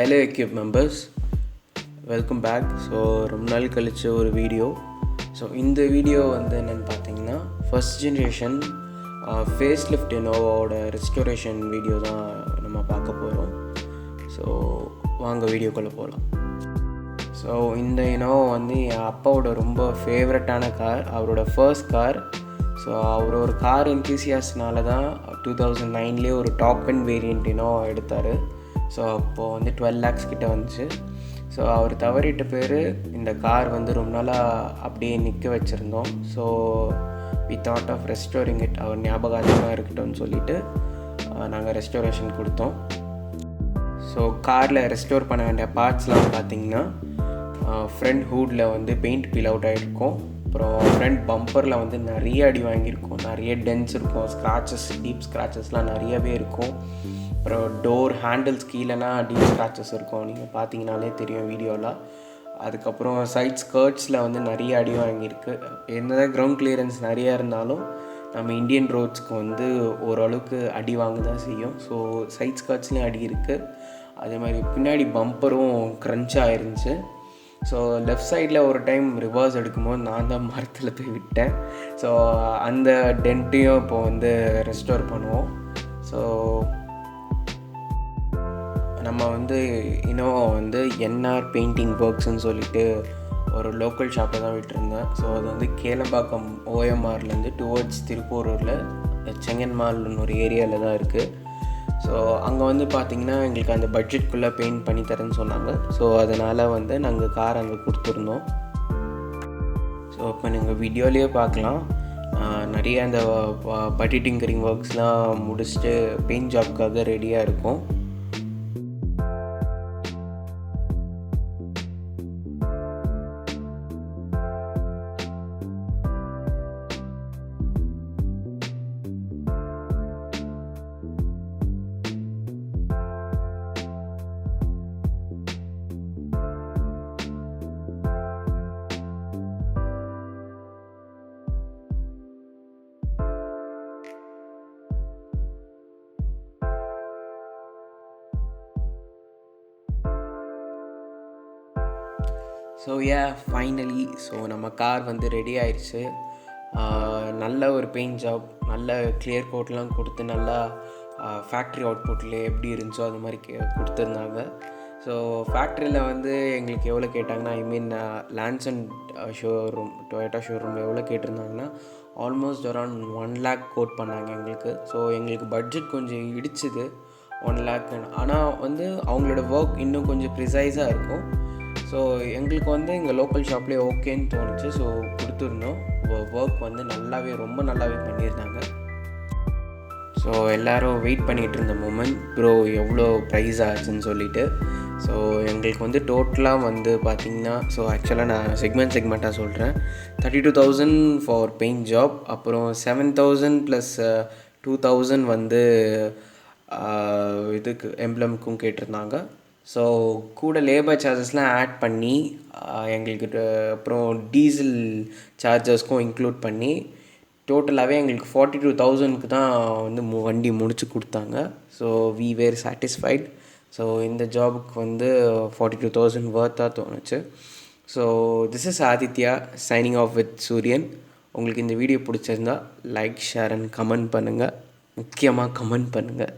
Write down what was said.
Hello எக்யூப் members, welcome back. So ரொம்ப நாள் கழிச்ச ஒரு வீடியோ. ஸோ இந்த வீடியோ வந்து என்னென்னு பார்த்தீங்கன்னா, ஃபஸ்ட் ஜென்ரேஷன் ஃபேஸ் லிஃப்ட் இனோவாவோட ரெஸ்டோரேஷன் வீடியோ தான் நம்ம பார்க்க போகிறோம். ஸோ வாங்க வீடியோக்குள்ளே போகலாம். ஸோ இந்த இனோவா வந்து என் அப்பாவோட ரொம்ப ஃபேவரட்டான கார், அவரோட ஃபர்ஸ்ட் கார். ஸோ அவர் ஒரு கார் என்தூசியாஸ்ட்னால தான் 2009 ஒரு டாப் அண்ட் வேரியண்ட் இனோவா எடுத்தார். ஸோ அப்போது வந்து 12 lakhs கிட்டே வந்துச்சு. ஸோ அவர் தவறிட்ட பேர் இந்த கார் வந்து ரொம்ப நாளாக அப்படியே நிற்க வச்சுருந்தோம். So we thought of restoring it, அவர் ஞாபகார்த்தமாக இருக்கட்டும்னு சொல்லிவிட்டு நாங்கள் ரெஸ்டோரேஷன் கொடுத்தோம். ஸோ காரில் ரெஸ்டோர் பண்ண வேண்டிய பார்ட்ஸ்லாம் பார்த்திங்கன்னா, ஃப்ரண்ட் ஹூடில் வந்து பெயிண்ட் பீல் அவுட் ஆகிருக்கும். அப்புறம் ஃப்ரண்ட் பம்பரில் வந்து நிறைய அடி வாங்கியிருக்கும், நிறைய டென்ஸ் இருக்கும், ஸ்க்ராச்சஸ், டீப் ஸ்க்ராச்சஸ்லாம் நிறையவே இருக்கும். அப்புறம் டோர் ஹேண்டில்ஸ் கீழேனா டீப் ஸ்க்ராச்சஸ் இருக்கும், நீங்கள் பார்த்தீங்கனாலே தெரியும் வீடியோவில். அதுக்கப்புறம் சைட் ஸ்கர்ட்ஸில் வந்து நிறைய அடி வாங்கியிருக்கு. என்னதான் கிரவுண்ட் கிளியரன்ஸ் நிறையா இருந்தாலும் நம்ம இந்தியன் ரோட்ஸ்க்கு வந்து ஓரளவுக்கு அடி வாங்க தான் செய்யும். ஸோ சைட் ஸ்கர்ட்ஸ்லேயும் அடி இருக்குது. அதே மாதிரி பின்னாடி பம்பரும் க்ரன்ச்சாக இருந்துச்சு. ஸோ லெஃப்ட் சைடில் ஒரு டைம் ரிவர்ஸ் எடுக்கும்போது நான் தான் மரத்தில் போய் விட்டேன். ஸோ அந்த டென்ட்டையும் இப்போ வந்து ரெஸ்டோர் பண்ணுவோம். ஸோ நம்ம வந்து இனோவா வந்து என்ஆர் பெயிண்டிங் ஒர்க்ஸ்ன்னு சொல்லிட்டு ஒரு லோக்கல் ஷாப்பில் தான் விட்டுருந்தேன். ஸோ அது வந்து கேளம்பாக்கம் ஓஎம்ஆர்லேருந்து டுவர்ட்ஸ் திருப்பூரூரில் செங்கன் மால்னு ஒரு ஏரியாவில் தான் இருக்குது. ஸோ அங்கே வந்து பார்த்திங்கன்னா எங்களுக்கு அந்த பட்ஜெட்குள்ளே பெயிண்ட் பண்ணி தரேன்னு சொன்னாங்க. ஸோ அதனால் வந்து நாங்கள் கார் அங்கே கொடுத்துருந்தோம். ஸோ இப்போ நீங்கள் வீடியோலேயே பார்க்கலாம், நிறைய அந்த பட்டி டிங்கரிங் ஒர்க்ஸ்லாம் முடிச்சுட்டு பெயிண்ட் ஜாப்க்காக ரெடியாக இருக்கும். ஸோ ஃபைனலி ஸோ நம்ம கார் வந்து ரெடி ஆயிடுச்சு. நல்ல ஒரு பெயிண்ட் ஜாப், நல்ல கிளியர் கோட்லாம் கொடுத்து நல்லா ஃபேக்ட்ரி அவுட்புட்லேயே எப்படி இருந்துச்சோ அது மாதிரி கொடுத்துருந்தாங்க. ஸோ ஃபேக்ட்ரியில் வந்து எங்களுக்கு எவ்வளோ கேட்டாங்கன்னா, லான்சன் ஷோரூம், டொயோட்டா ஷோரூமில் எவ்வளோ கேட்டிருந்தாங்கன்னா ஆல்மோஸ்ட் அரௌண்ட் 1 lakh கோட் பண்ணாங்க எங்களுக்கு. ஸோ எங்களுக்கு பட்ஜெட் கொஞ்சம் இடிச்சுது 1 lakh. ஆனால் வந்து அவங்களோட ஒர்க் இன்னும் கொஞ்சம் ப்ரிசைஸாக இருக்கும். ஸோ எங்களுக்கு வந்து எங்கள் லோக்கல் ஷாப்லேயே ஓகேன்னு தோணுச்சு. ஸோ கொடுத்துருந்தோம். ஒர்க் வந்து ரொம்ப நல்லாவே பண்ணியிருந்தாங்க. ஸோ எல்லோரும் வெயிட் பண்ணிகிட்டு இருந்த மூமெண்ட், ப்ரோ எவ்வளோ ப்ரைஸ் ஆச்சுன்னு சொல்லிவிட்டு. ஸோ எங்களுக்கு வந்து டோட்டலாக வந்து பார்த்திங்கன்னா, ஸோ ஆக்சுவலாக நான் செக்மெண்ட்டாக சொல்கிறேன். 32,000 ஃபார் பெயிண்ட் ஜாப், அப்புறம் 7,000 + 2,000 வந்து இதுக்கு எம்ப்ளம்க்கும் கேட்டிருந்தாங்க. ஸோ கூட லேபர் சார்ஜஸ்லாம் ஆட் பண்ணி எங்களுக்கு அப்புறம் டீசல் சார்ஜஸ்க்கும் இன்க்ளூட் பண்ணி டோட்டலாகவே எங்களுக்கு 42,000க்கு தான் வந்து வண்டி முடிச்சு கொடுத்தாங்க. So we were satisfied. So இந்த ஜாபுக்கு வந்து 42,000 வர்த்தாக தோணுச்சு. So this is Aditya signing off with Suriyan. உங்களுக்கு இந்த வீடியோ பிடிச்சிருந்தா லைக், ஷேர் அண்ட் கமெண்ட் பண்ணுங்கள். முக்கியமாக கமெண்ட் பண்ணுங்கள்.